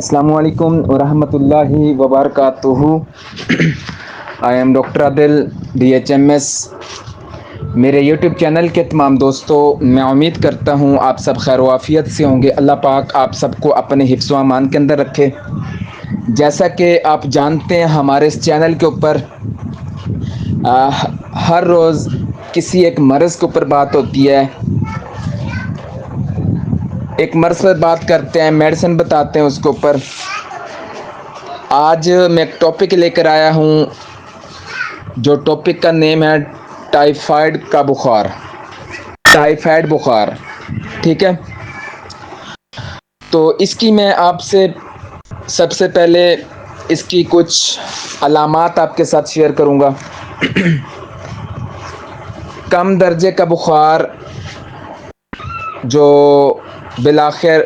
السلام علیکم ورحمۃ اللہ وبرکاتہ۔ I am doctor Adil DHMS۔ میرے یوٹیوب چینل کے تمام دوستوں، میں امید کرتا ہوں آپ سب خیر و عافیت سے ہوں گے۔ اللہ پاک آپ سب کو اپنے حفظ و امان کے اندر رکھے۔ جیسا کہ آپ جانتے ہیں، ہمارے اس چینل کے اوپر ہر روز کسی ایک مرض کے اوپر بات ہوتی ہے، ایک مرض پر بات کرتے ہیں، میڈیسن بتاتے ہیں اس کے اوپر۔ آج میں ایک ٹاپک لے کر آیا ہوں، جو ٹاپک کا نیم ہے ٹائیفائڈ کا بخار۔ ٹائیفائڈ بخار، ٹھیک ہے۔ تو اس کی میں آپ سے سب سے پہلے اس کی کچھ علامات آپ کے ساتھ شیئر کروں گا۔ کم درجے کا بخار جو بالآخر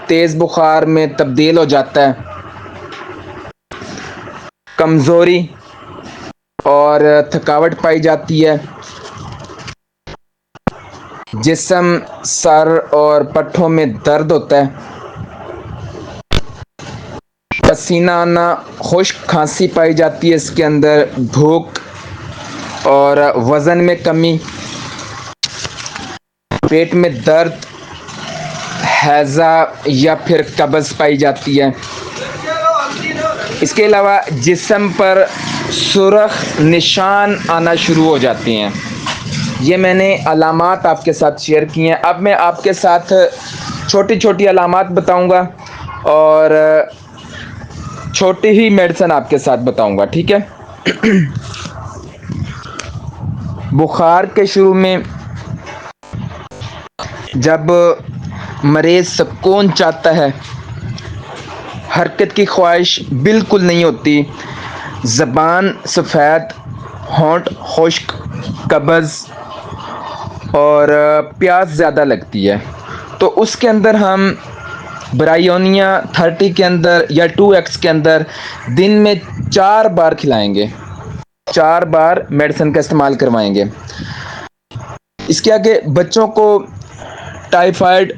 تیز بخار میں تبدیل ہو جاتا ہے، کمزوری اور تھکاوٹ پائی جاتی ہے، جسم، سر اور پٹھوں میں درد ہوتا ہے، پسینہ آنا، خشک کھانسی پائی جاتی ہے اس کے اندر، بھوک اور وزن میں کمی، پیٹ میں درد، ہیضہ یا پھر قبض پائی جاتی ہے۔ اس کے علاوہ جسم پر سرخ نشان آنا شروع ہو جاتے ہیں۔ یہ میں نے علامات آپ کے ساتھ شیئر کی ہیں۔ اب میں آپ کے ساتھ چھوٹی چھوٹی علامات بتاؤں گا اور چھوٹی ہی میڈیسن آپ کے ساتھ بتاؤں گا، ٹھیک ہے۔ بخار کے شروع میں جب مریض سکون چاہتا ہے، حرکت کی خواہش بالکل نہیں ہوتی، زبان سفید، ہونٹ خشک، قبض اور پیاس زیادہ لگتی ہے، تو اس کے اندر ہم برائیونیا 30 کے اندر یا 2X کے اندر دن میں 4 بار کھلائیں گے، 4 بار میڈیسن کا استعمال کروائیں گے۔ اس کے آگے بچوں کو ٹائیفائڈ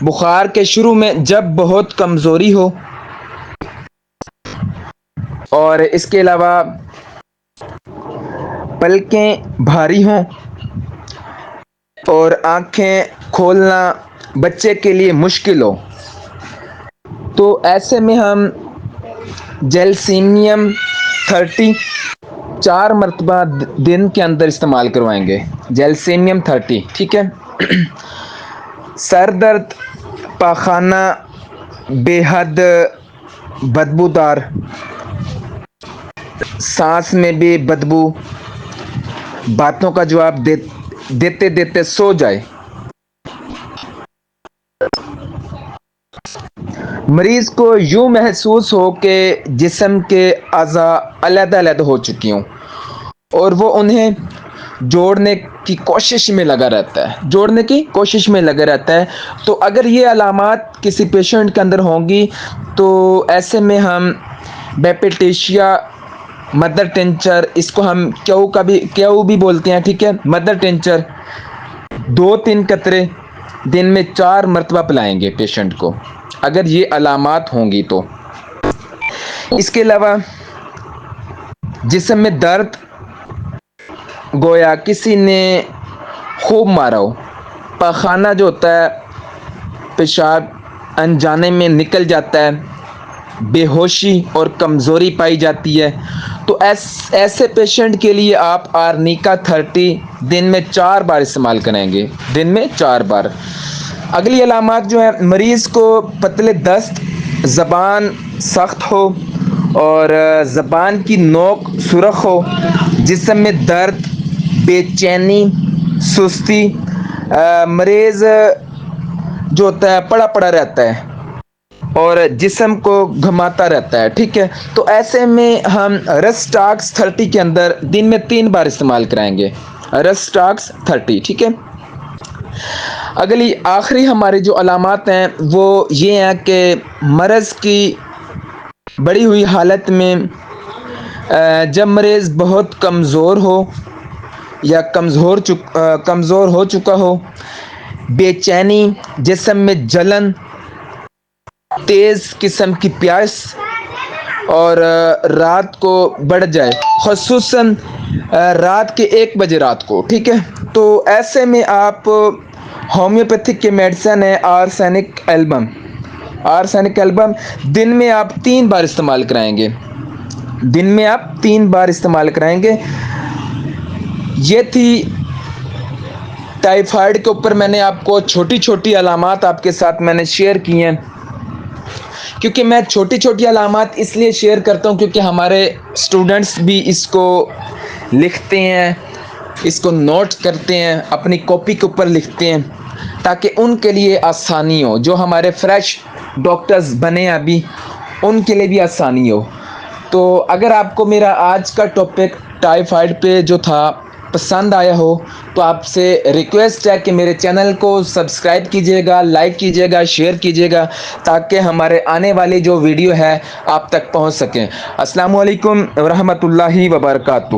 بخار کے شروع میں جب بہت کمزوری ہو اور اس کے علاوہ پلکیں بھاری ہوں اور آنکھیں کھولنا بچے کے لیے مشکل ہو، تو ایسے میں ہم جیلسینیم 30 4 مرتبہ دن کے اندر استعمال کروائیں گے، جیلسینیم 30، ٹھیک ہے۔ سر درد، پاخانہ بے حد بدبودار، سانس میں بھی بدبو، باتوں کا جواب دیتے دیتے سو جائے، مریض کو یوں محسوس ہو کہ جسم کے اعضاء علیحدہ علیحدہ ہو چکی ہوں اور وہ انہیں جوڑنے کی کوشش میں لگا رہتا ہے، تو اگر یہ علامات کسی پیشنٹ کے اندر ہوں گی تو ایسے میں ہم بیپٹیشیا مدر ٹینچر، اس کو ہم کیو بھی بولتے ہیں، ٹھیک ہے، مدر ٹینچر 2-3 قطرے دن میں 4 مرتبہ پلائیں گے پیشنٹ کو، اگر یہ علامات ہوں گی تو۔ اس کے علاوہ جسم میں درد، گویا کسی نے خوب مارا ہو، پاخانہ جو ہوتا ہے پیشاب انجانے میں نکل جاتا ہے، بے ہوشی اور کمزوری پائی جاتی ہے، تو ایسے پیشنٹ کے لیے آپ آرنیکا 30 دن میں 4 بار استعمال کریں گے، دن میں 4 بار۔ اگلی علامات جو ہیں، مریض کو پتلے دست، زبان سخت ہو اور زبان کی نوک سرخ ہو، جسم میں درد، بے چینی، سستی، مریض جو ہوتا ہے پڑا پڑا رہتا ہے اور جسم کو گھماتا رہتا ہے، ٹھیک ہے، تو ایسے میں ہم رسٹاکس 30 کے اندر دن میں 3 بار استعمال کرائیں گے، رسٹاکس 30، ٹھیک ہے۔ اگلی آخری ہماری جو علامات ہیں وہ یہ ہیں کہ مرض کی بڑی ہوئی حالت میں جب مریض بہت کمزور ہو یا کمزور ہو چکا ہو، بے چینی، جسم میں جلن، تیز قسم کی پیاس اور رات کو بڑھ جائے، خصوصاً رات کے 1 بجے رات کو، ٹھیک ہے، تو ایسے میں آپ ہومیوپیتھک کے میڈیسن ہے آرسینک ایلبم دن میں آپ 3 بار استعمال کرائیں گے، دن میں آپ 3 بار استعمال کرائیں گے۔ یہ تھی ٹائیفائڈ کے اوپر میں نے آپ کو چھوٹی چھوٹی علامات آپ کے ساتھ میں نے شیئر کی ہیں، کیونکہ میں چھوٹی چھوٹی علامات اس لیے شیئر کرتا ہوں کیونکہ ہمارے اسٹوڈنٹس بھی اس کو لکھتے ہیں، اس کو نوٹ کرتے ہیں، اپنی کاپی کے اوپر لکھتے ہیں تاکہ ان کے لیے آسانی ہو، جو ہمارے فریش ڈاکٹرز بنے ابھی ان کے لیے بھی آسانی ہو۔ تو اگر آپ کو میرا آج کا ٹاپک ٹائیفائڈ پہ جو تھا پسند آیا ہو تو آپ سے ریکویسٹ ہے کہ میرے چینل کو سبسکرائب کیجیے گا، لائک کیجیے گا، شیئر کیجیے گا تاکہ ہمارے آنے والی جو ویڈیو ہے آپ تک پہنچ سکیں۔ السلام علیکم ورحمۃ اللہ وبرکاتہ۔